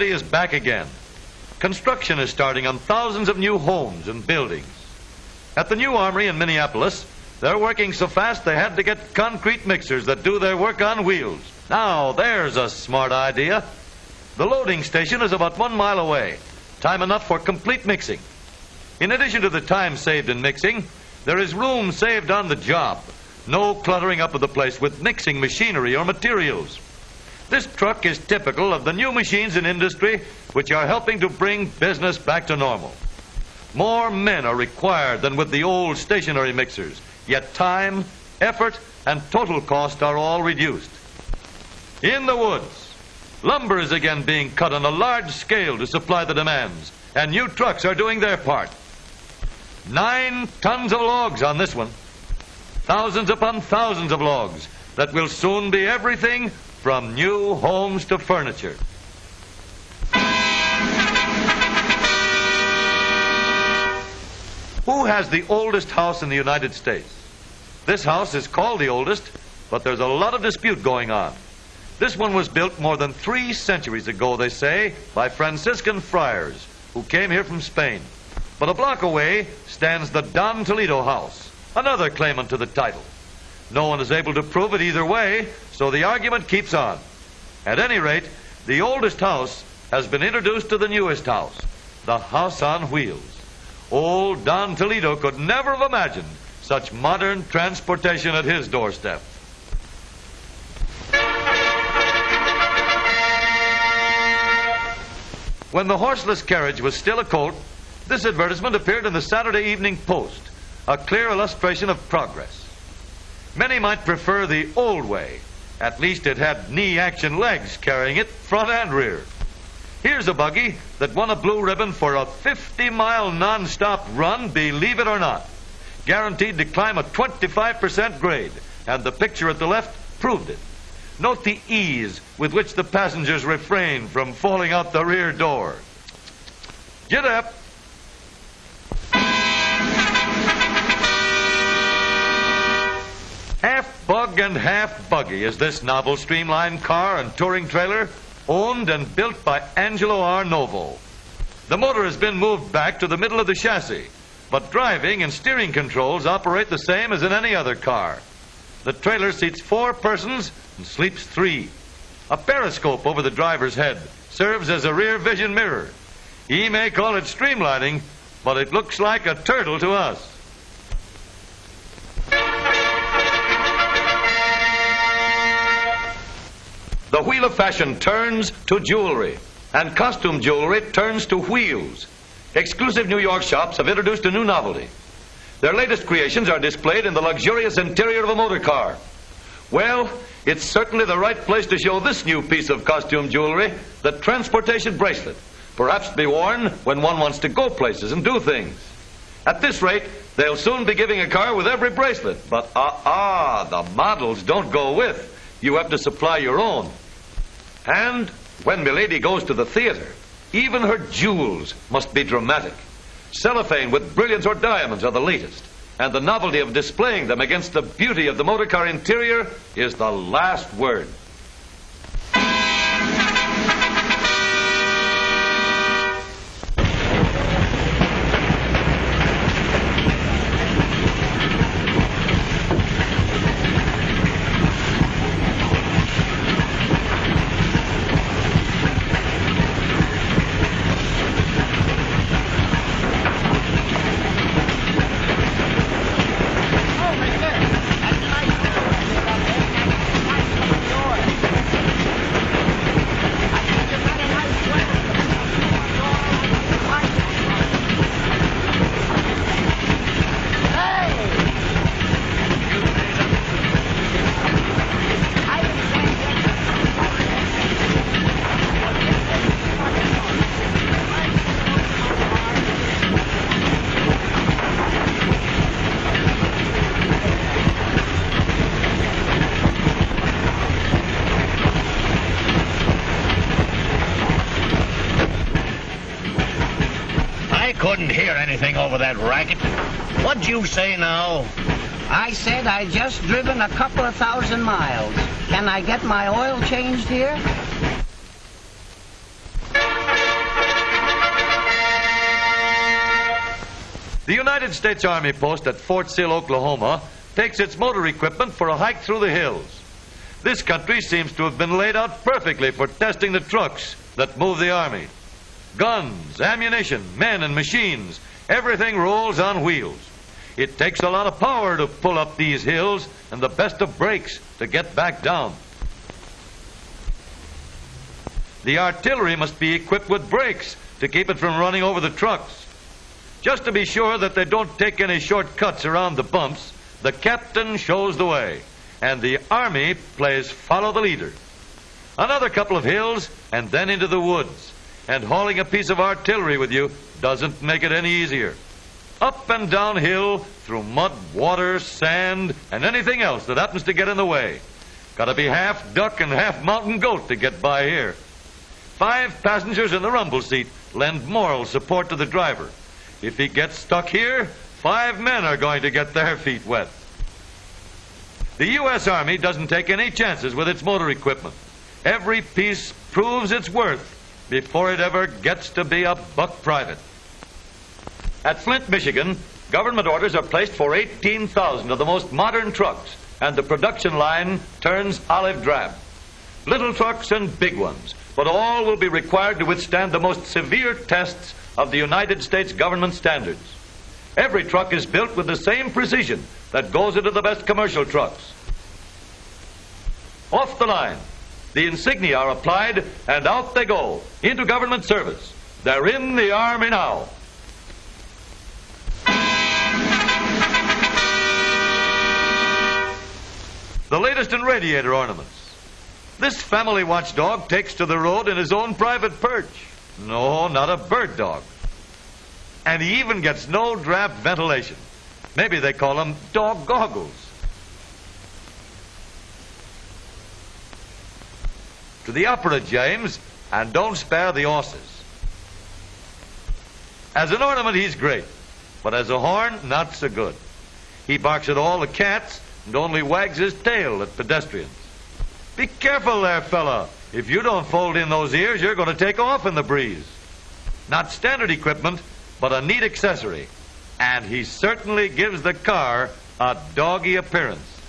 prosperity is back again. Construction is starting on thousands of new homes and buildings. At the new armory in Minneapolis, they're working so fast they had to get concrete mixers that do their work on wheels. Now, there's a smart idea. The loading station is about 1 mile away. Time enough for complete mixing. In addition to the time saved in mixing, there is room saved on the job. No cluttering up of the place with mixing machinery or materials. This truck is typical of the new machines in industry which are helping to bring business back to normal. More men are required than with the old stationary mixers, yet time, effort, and total cost are all reduced. In the woods, lumber is again being cut on a large scale to supply the demands, and new trucks are doing their part. 9 tons of logs on this one. Thousands upon thousands of logs that will soon be everything from new homes to furniture. Who has the oldest house in the United States? This house is called the oldest, but there's a lot of dispute going on. This one was built more than 3 centuries ago, they say, by Franciscan friars who came here from Spain. But a block away stands the Don Toledo house, another claimant to the title. No one is able to prove it either way, so the argument keeps on. At any rate, the oldest house has been introduced to the newest house, the house on wheels. Old Don Toledo could never have imagined such modern transportation at his doorstep. When the Horseless Carriage was still a colt, this advertisement appeared in the Saturday Evening Post, a clear illustration of progress. Many might prefer the old way. At least it had knee-action legs carrying it, front and rear. Here's a buggy that won a blue ribbon for a 50-mile non-stop run, believe it or not. Guaranteed to climb a 25% grade, and the picture at the left proved it. Note the ease with which the passengers refrained from falling out the rear door. Get up. Half bug and half buggy is this novel streamlined car and touring trailer, owned and built by Angelo R. Novo. The motor has been moved back to the middle of the chassis, but driving and steering controls operate the same as in any other car. The trailer seats 4 persons and sleeps 3. A periscope over the driver's head serves as a rear vision mirror. He may call it streamlining, but it looks like a turtle to us. The wheel of fashion turns to jewelry, and costume jewelry turns to wheels. Exclusive New York shops have introduced a new novelty. Their latest creations are displayed in the luxurious interior of a motor car. Well, it's certainly the right place to show this new piece of costume jewelry, the transportation bracelet, perhaps to be worn when one wants to go places and do things. At this rate, they'll soon be giving a car with every bracelet, but the models don't go with. You have to supply your own. And when milady goes to the theater, even her jewels must be dramatic. Cellophane with brilliants or diamonds are the latest, and the novelty of displaying them against the beauty of the motor car interior is the last word. Couldn't hear anything over that racket. What'd you say now? I said I just driven a couple of 1,000 miles. Can I get my oil changed here? The United States Army post at Fort Sill, Oklahoma, takes its motor equipment for a hike through the hills. This country seems to have been laid out perfectly for testing the trucks that move the Army. Guns, ammunition, men and machines, everything rolls on wheels. It takes a lot of power to pull up these hills and the best of brakes to get back down. The artillery must be equipped with brakes to keep it from running over the trucks. Just to be sure that they don't take any shortcuts around the bumps, the captain shows the way, and the Army plays follow the leader. Another couple of hills and then into the woods, and hauling a piece of artillery with you doesn't make it any easier. Up and down hill, through mud, water, sand, and anything else that happens to get in the way. Gotta be half duck and half mountain goat to get by here. 5 passengers in the rumble seat lend moral support to the driver. If he gets stuck here, 5 men are going to get their feet wet. The U.S. Army doesn't take any chances with its motor equipment. Every piece proves its worth before it ever gets to be a buck private. At Flint, Michigan, government orders are placed for 18,000 of the most modern trucks, and the production line turns olive drab. Little trucks and big ones, but all will be required to withstand the most severe tests of the United States government standards. Every truck is built with the same precision that goes into the best commercial trucks. Off the line, the insignia are applied, and out they go into government service. They're in the Army now. The latest in radiator ornaments. This family watchdog takes to the road in his own private perch. No, not a bird dog. And he even gets no draft ventilation. Maybe they call them dog goggles. To the opera, James, and don't spare the horses. As an ornament, he's great, but as a horn, not so good. He barks at all the cats and only wags his tail at pedestrians. Be careful there, fella. If you don't fold in those ears, you're going to take off in the breeze. Not standard equipment, but a neat accessory. And he certainly gives the car a doggy appearance.